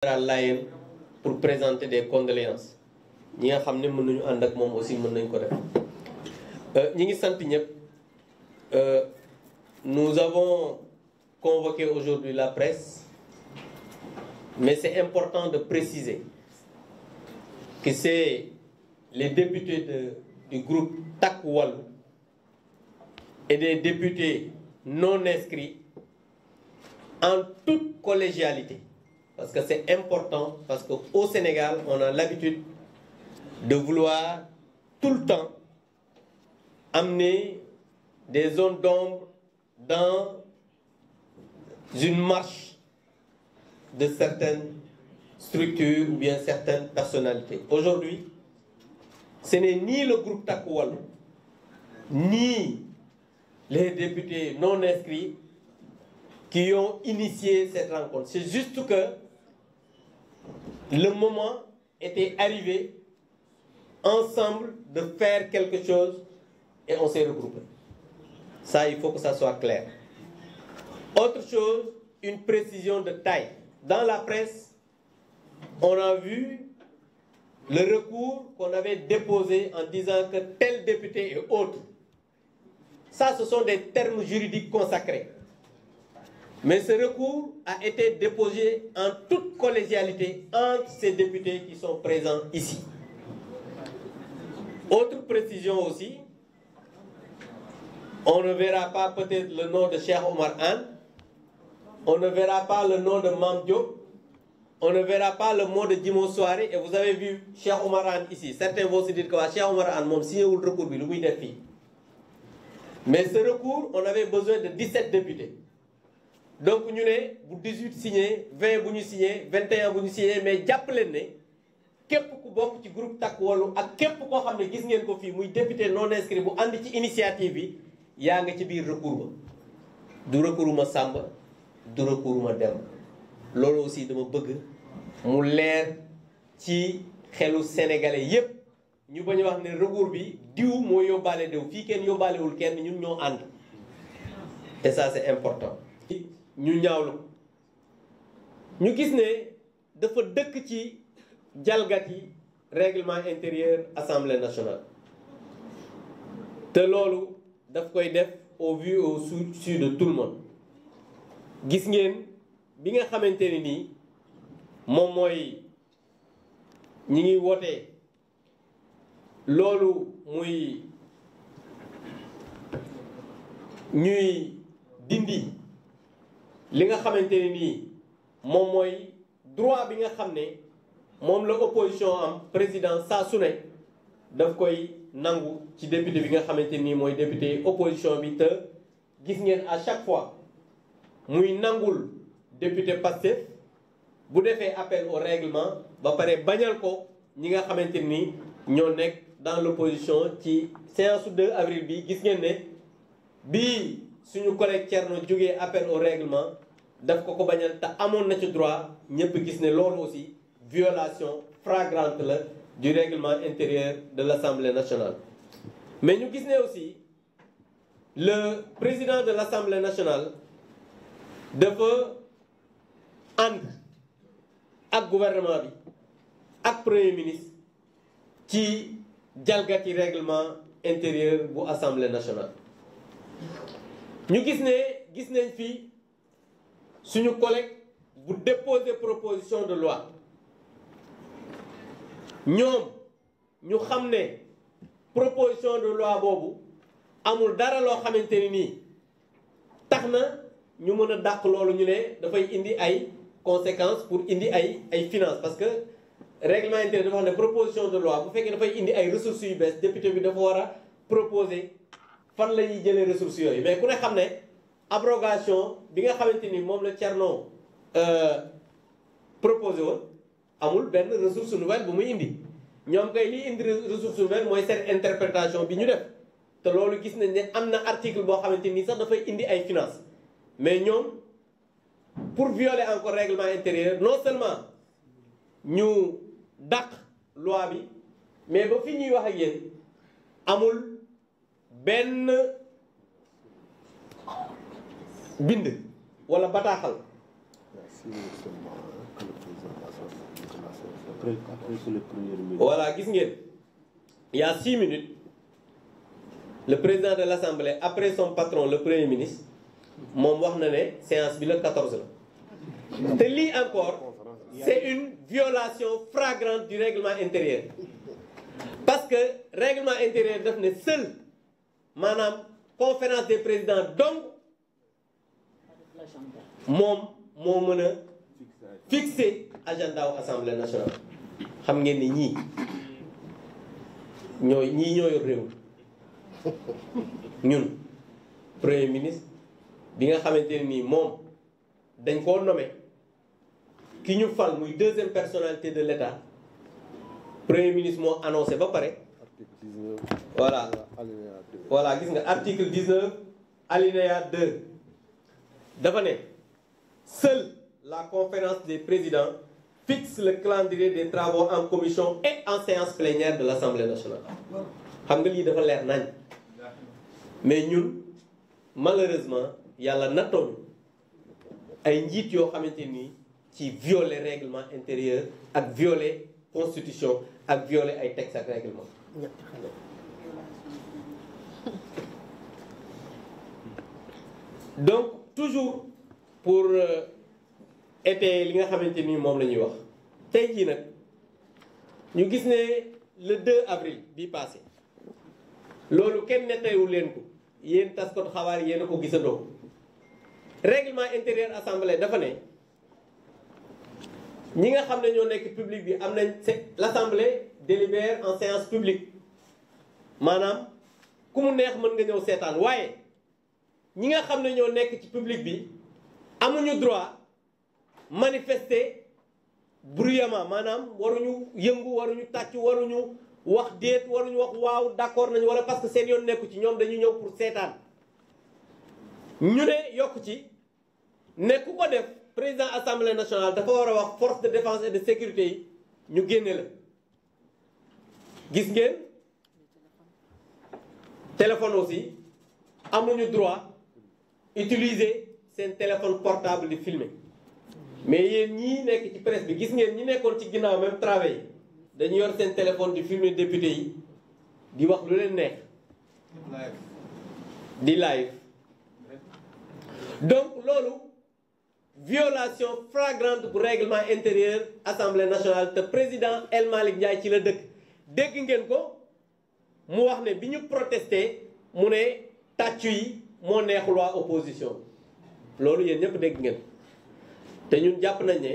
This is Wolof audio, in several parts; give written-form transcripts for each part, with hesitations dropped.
Layène pour présenter des condoléances ñi nga xam ne mën nañu ànd ak moom aussi mën nañ ko def ñi ngi sant ñëpp. Nous avons convoqué aujourd'hui la presse, mais c'est important de préciser que c'est les députés du groupe Takku Wallu et des députés non inscrits en toute collégialité. Parce que c'est important, parce qu'au Sénégal, on a l'habitude de vouloir tout le temps amener des zones d'ombre dans une marche de certaines structures ou bien certaines personnalités. Aujourd'hui, ce n'est ni le groupe Takku Wallu, ni les députés non inscrits qui ont initié cette rencontre. C'est juste que le moment était arrivé ensemble de faire quelque chose et on s'est regroupé. Ça, il faut que ça soit clair. Autre chose, une précision de taille. Dans la presse, on a vu le recours qu'on avait déposé en disant que tel député et autre. Ça, ce sont des termes juridiques consacrés. Mais ce recours a été déposé en toute collégialité entre ces députés qui sont présents ici. Autre précision aussi, on ne verra pas peut-être le nom de Cheikh Oumar Anne, on ne verra pas le nom de Mame Diop, on ne verra pas le mot de Djimo Souaré, et vous avez vu Cheikh Oumar Anne ici. Certains vont se dire que Cheikh Oumar Anne moom signé wul recours bi lu muy def fii. Mais ce recours, on avait besoin de 17 députés. Donc ñu ne bu 18 signé 20 bu ñu signé 21 bu ñu signé, mais jàpp leen ne képp ku bokk ci groupe Takku Wallu ak képp koo xam ne gis ngeen ko fii muy député non inscrit bu ànd ci initiative bi yaa nga ci biir recours ba. Du recours ma Samba, du recours ma Demba. Loolu aussi dama bëgg mu leer ci xelu sénégalais yépp ñu bañ a wax ne recours bi diw moo yóbbaale diw, fii kenn yóbbaalewul kenn, ñun ñoo ànd. Et ça c'est important. ñu ñaawlu ñu gis ne dafa dëkk ci jalgati règlement intérieur Assemblée nationale te loolu daf koy def au vu au su de tout le monde. Gis ngeen bi nga xamante ne nii moom mooy ñi ngi wote loolu muy ñuy dindi li nga xamante ne nii moom mooy droit bi nga xam ne moom la opposition am, président saa su ne daf koy nangu ci député bi nga xamante nii mooy député opposition bi. Te gis ngeen à chaque fois muy nangul député Pastef bu defee appel au règlement ba pare bañal ko ñi nga xamante nii ñoo nekk dans l'opposition. Ci séance su 2 avril bi gis ngeen ne bii suñu collègue Thierno jógee appel au règlement daf ko bañal te amoon na ci droit. ñëpp gis ne loolu aussi violation flagrante la du règlement intérieur de l'Assemblée nationale. Mais ñu gis ne aussi le président de l'Assemblée nationale dafa ànd ak gouvernement bi ak premier ministre ci jalgati règlement intérieur bu Assemblée nationale. ñu gis nañ fi suñu collègue bu déposer proposition de loi ñoom ñu xam ne proposition de loi boobu amul dara loo xamante ni nii tax na ñu mën a dàq loolu. ñu ne dafay indi ay conséquences pour indi ay finances, parce que règlement intérieur dafa wax ne proposition de loi bu fekkee dafay indi ay ressources yu bees, député bi dafa war a proposer fan la ñuy jëlee ressources yooyu. Mais ku ne xam ne abrogation bi nga xamante ni moom la Thierno proposé woon amul benn ressource nouvelle bu muy indi. ñoom kay liy indi ressource nouvelle mooy seen interprétation bi ñu def, te loolu gis nañ ne am na article boo xamante ni sax dafay indi ay finances. Mais ñoom pour violer encore règlement intérieur, non seulement ñu dàq loi bi, mais ba fi ñuy wax ak yéen amul benn bind wala bataaxal Voilà, gis ngeen, il y a 6 minutes, le président de l'Assemblée, après son patron, le Premier ministre, moom wax na ne séance bi le 14 la. Te lii encore, c'est une violation flagrante du règlement intérieur. Parce que règlement intérieur daf ne seul maanaam conférence des présidents donc moom moo mën a fixer agenda wu assemblée nationale. xam ngeen ni ñii ñooy réew ñun premier ministre bi nga xamante ne nii moom dañ koo nommé ki ñu fal muy deuxième personnalité de l'État. Premier ministre moo annoncé ba pare voilà gis nga article 19 alinéa 2 dafa ne seule la conférence des présidents fixe le calendrier des travaux en commission et en séance plénière de l'Assemblée nationale. xam nga lii dafa leer nañ mais ñun malheureusement yàlla nattoon ay njiit yoo xamante ni ci violer règlement intérieur ak violer constitution ak violer ay textes ak règlement. Donc toujours pour étayer li nga xamante ni moom la ñuy wax tey jii nag ñu gis ne le 2 avril bi passé loolu kenn nettaliwul leen ko yéen taskatu xabaar yéen a ko gisandoo règlement intérieur assemblée dafa ne ñi nga xam ne ñoo nekk public bi am nañ l'assemblée délibère en séance publique maanaam ku mu neex mën nga ñëw seetaan waaye ñi nga xam ne ñoo nekk ci public bi amuñu droit manifester bruyamment maanaam waruñu yëngu waruñu tàcc waruñu wax déet waruñu wax waaw d'accord nañu wala parce que seen yoon nekku ci ñoom dañu ñëw pour seetaan ñu ne yokku ci ne ku ko def président assemblée nationale dafa war a wax force de défense et de sécurité yi ñu génne la gis ngeen téléphone aussi amuñu droit utiliser seen téléphone portable di filmer mais yéen ñii nekk ci presse bi gis ngeen ñi nekkoon ci ginnaaw même travail dañu yor seen téléphone di filmer député yi di wax lu leen neex di live donc loolu violation flagrante bu règlement intérieur assemblée nationale te président El Malick Ndiaye ci la dëkk dégg ngeen ko mu wax ne bi ñu protesté mu ne tàccu yi moo neexul waa opposition loolu yéen ñëpp dégg ngeen te ñun jàpp nañ ne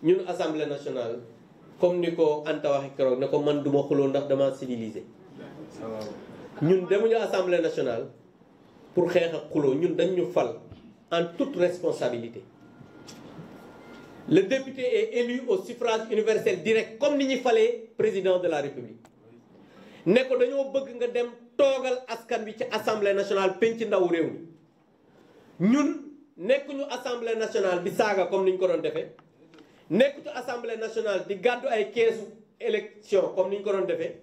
ñun assemblée nationale comme ni ko Anta waxee keroog ne ko man duma xuloo ndax dama civilisé ñun demuñu assemblée nationale pour xeex ak xuloo ñun dañ ñu fal en toute responsabilité. Le député est élu au suffrage universel direct comme ni ñu falee président de la République ne ko dañoo bëgg nga dem toogal askan bi ci assemblée nationale penc ndaw réew mi ñun nekkuñu assemblée nationale di saaga comme ni ñu ko doon defee nekkuñu assemblée nationale di gàddu ay keesu élection comme ni ñu ko doon defee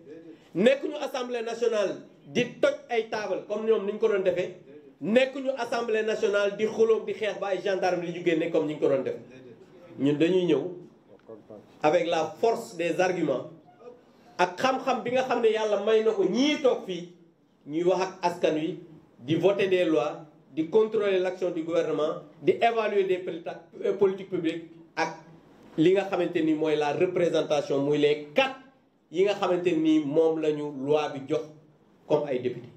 nekkuñu assemblée nationale di toj ay taabal comme ñoom ni ñu ko doon defee nekkuñu assemblée nationale di xulóog di xeex ba ay gendarme di ñu génne comme ni ñu ko doon def ñun dañuy ñëw avec la force des arguments ak xam-xam bi nga xam ne yàlla may na ko ñii toog fii ñuy wax ak askan wi di voter des lois di contrôler l'action du gouvernement di évaluer des politiques publiques ak li nga xamante ni mooy la représentation muy les 4 yi nga xamante ni moom la ñu loi bi jox comme ay député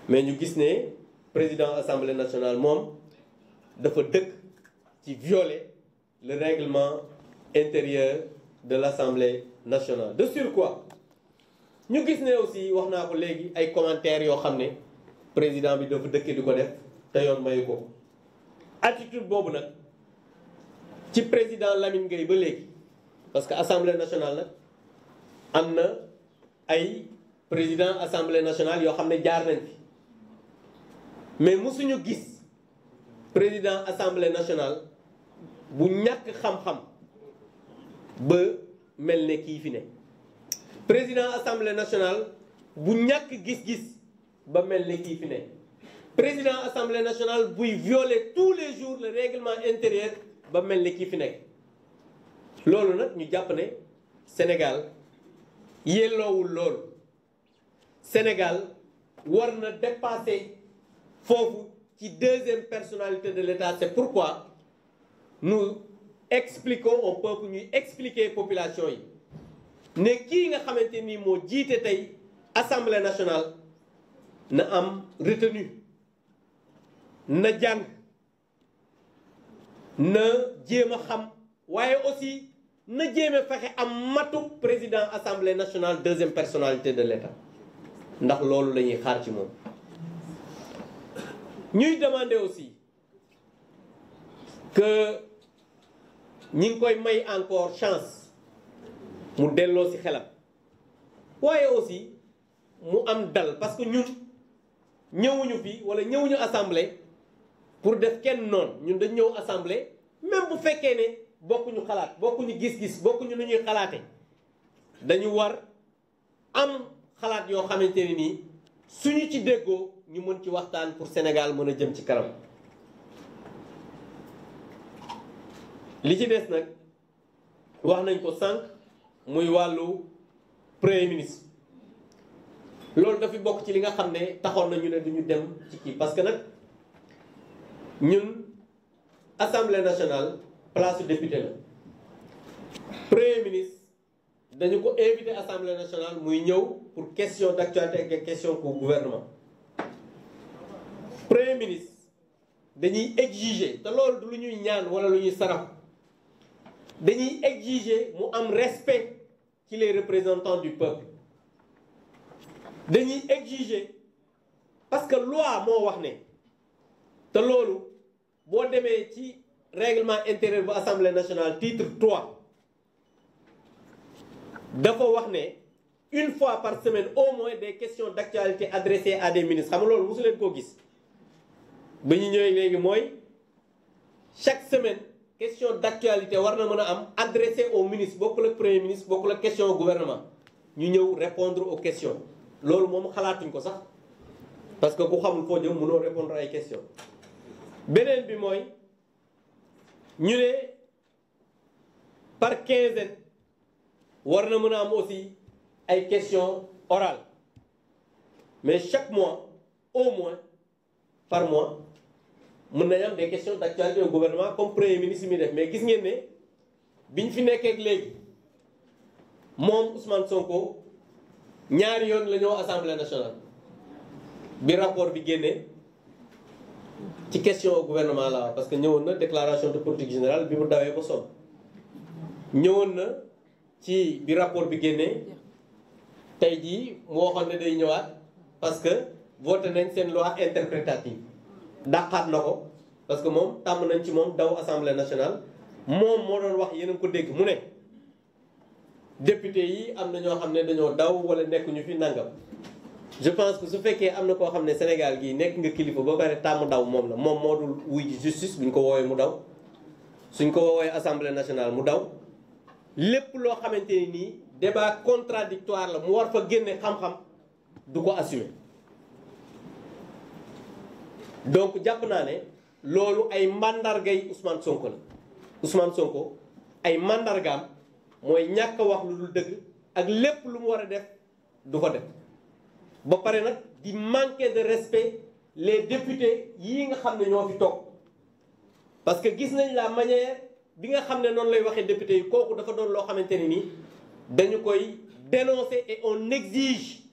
mais ñu gis ne président assemblée nationale moom dafa dëkk ci violer le règlement intérieur de l'assemblée nationale. De surcroît ñu gis ne aussi wax naa ko léegi ay commentaires yoo xam ne président bi dafa dëkk di ko def te yoon mayu ko attitude boobu nag ci président Lamine Gueye ba léegi parce que assemblée nationale nag am na ay président assemblée nationale yoo xam ne jaar nañ fi mais musuñu gis président assemblée nationale bu ñàkk xam-xam ba mel ne kii fi ne président assemblée nationale bu ñàkk gis-gis ba mel ne kii fi ne président assemblée nationale buy violer tous les jours le règlement intérieur ba mel ne kii fi nekk loolu nag ñu jàpp ne Sénégal yelloowul loolu Sénégal war na dépasser foofu ci deuxième personnalité de l'État. C'est pourquoi nous expliquons au peuple, ñuy expliquer population yi ne kii nga xamante ni moo jiite tey Assemblée nationale na am retenue, na jàng, na jéem a xam, waaye aussi na jéem a fexe am matu président Assemblée nationale deuxième personnalité de l'État ndax loolu la ñuy xaar ci moom. ñuy demander aussi que ñi ngi koy may encore chance mu delloo ci xelam, waaye aussi mu am dal, parce que ñun ñëwuñu fi wala ñëwuñu assemblée pour def kenn noonu. ñun dañ ñëw assemblée même bu fekkee ne bokkuñu xalaat, bokkuñu gis-gis, bokkuñu lu ñuy xalaate, dañu war am xalaat yoo xamante ne nii suñu ci déggoo ñu mën ci waxtaan pour Sénégal mën a jëm ci kanam. li ci des nag wax nañ ko sànq muy wàllu premier ministre, loolu dafa bokk ci li nga xam ne taxoon na ñu ne duñu dem ci kii, parce que nag ñun Assemblée nationale place député la. Premier ministre dañu ko invité Assemblée nationale muy ñëw pour question d'actualité ak question pour gouvernement. Premier ministre dañuy exiger, te loolu du lu ñuy ñaan wala lu ñuy sarax, dañuy exiger mu am respect ci les représentants du peuple. dañuy exiger parce que loi moo wax ne, te loolu boo demee ci règlement intérieur bu Assemblée nationale titre 3 dafa wax ne une fois par semaine au moins des questions d'actualité adressées à des ministres. xam nga loolu mosu leen koo gis ba ñu ñëwee léegi mooy chaque semaine question d'actualité war na mën a am adressée au ministre, bokkul ak premier ministre, bokkul ak question au gouvernement, ñu ñëw répondre aux questions. loolu moom xalaatuñ ko sax parce que ku xamul foo jëm mënoo répondre ay questions. beneen bi mooy ñu ne par quinzaine war na mën a am aussi ay questions orales, mais chaque mois au moins par mois mën nañ am des questions d'actualité au gouvernement comme premier ministre mi def. mais gis ngeen ne biñ fi nekkee ak léegi moom Ousmane Sonko ñaari yoon la ñëw Assemblée nationale bi rapport bi génnee ci question au gouvernement la parce que ñëwoon na déclaration de politique générale bi mu dawee ba sonn, ñëwoon na ci bi rapport bi génnee tey jii mu waxoon ne day ñëwaat parce que voté nañ seen loi interprétative dàqaat na ko parce que moom tàmm nañ ci moom daw Assemblée nationale. moom moo doon wax yéen a ko dégg mu ne député yi am na ñoo xam ne dañoo daw wala nekkuñu fi nangam. je pense que su fekkee am na koo xam ne Sénégal gii nekk nga kilifa ba pare tàmm daw moom la, moom moo dul wuy ji justice buñ ko woowee mu daw, suñ ko woowee Assemblée nationale mu daw. lépp loo xamante ni nii débat contradictoire la mu war fa génne xam-xam du ko assumer. donc jàpp naa ne loolu ay mandargay Ousmane Sonko la. Ousmane Sonko ay mandargaam mooy ñàkk a wax lu dul dëgg ak lépp lu mu war a def du ko def ba pare nag di manquer de respect les députés yii nga xam ne ñoo fi toog. parce que gis nañ la manière bi nga xam ne noonu lay waxee député yi, kooku dafa doon loo xamante ne nii dañu koy dénoncer et on exige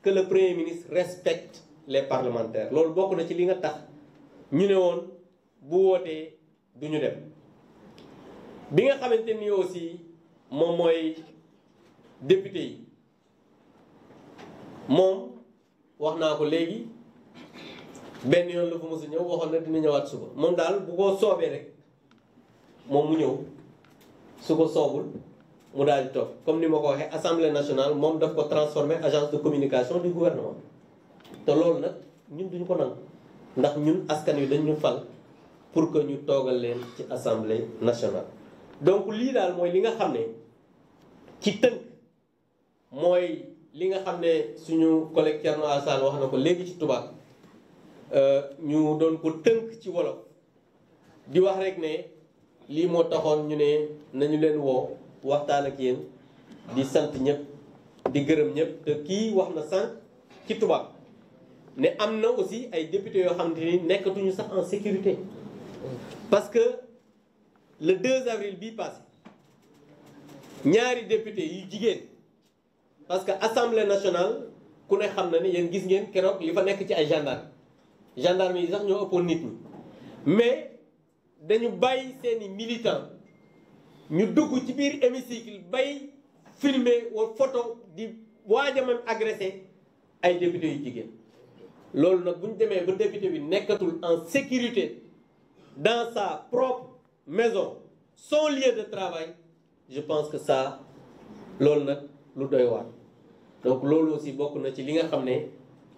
que le premier ministre respecte les parlementaires. loolu bokk na ci li nga tax ñu ne woon bu wootee du ñu dem. bi nga xamante ni aussi moom mooy député yi, moom wax naa ko léegi benn yoon la fa mos a ñëw, waxoon na dina ñëwaat suba. moom daal bu ko soobee rek moom mu ñëw, su ko soobul mu daal di toog. comme ni ma ko waxee Assemblée nationale moom daf ko transformer agence de communication du gouvernement, te loolu nag ñun duñu ko nangu ndax ñun askan wi dañu fal pour que ñu toogal leen ci Assemblée nationale. donc lii daal mooy li nga xam ne ci tënk mooy li nga xam ne suñu collègue Thierno Alassane wax na ko léegi ci tubaab, ñu doon ko tënk ci wolof di wax rek ne lii moo taxoon ñu ne nañu leen woo waxtaan ak yéen di sant ñëpp di gërëm ñëpp te kii wax na sànq ci tubaab ne am na aussi ay députés yoo xamante ni nekkatuñu sax en sécurité parce que le 2 avril bii passé ñaari député yu jigéen parce que assemblée nationale ku ne xam na ni yéen gis ngeen keroog li fa nekk ci ay gendarme yi sax ñoo ëppoon nit ñi mais dañu bàyyi seeni militants ñu dugg ci biir hémicycle bay filmer wala photo di waaj a même agressé ay députés yu jigéen loolu nag bu ñu demee ba député bi nekkatul en sécurité dans sa propre maison son lieu de travail je pense que ça loolu nag lu doy waar donc loolu aussi bokk na ci li nga xam ne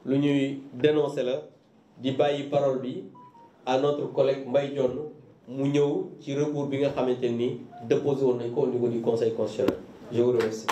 lu ñuy dénoncer la di bàyyi parole bi à notre collègue Mbaye Dione mu ñëw ci recours bi nga xamante ni déposé woon nañ ko au niveau du conseil constitutionnel je vous remercie.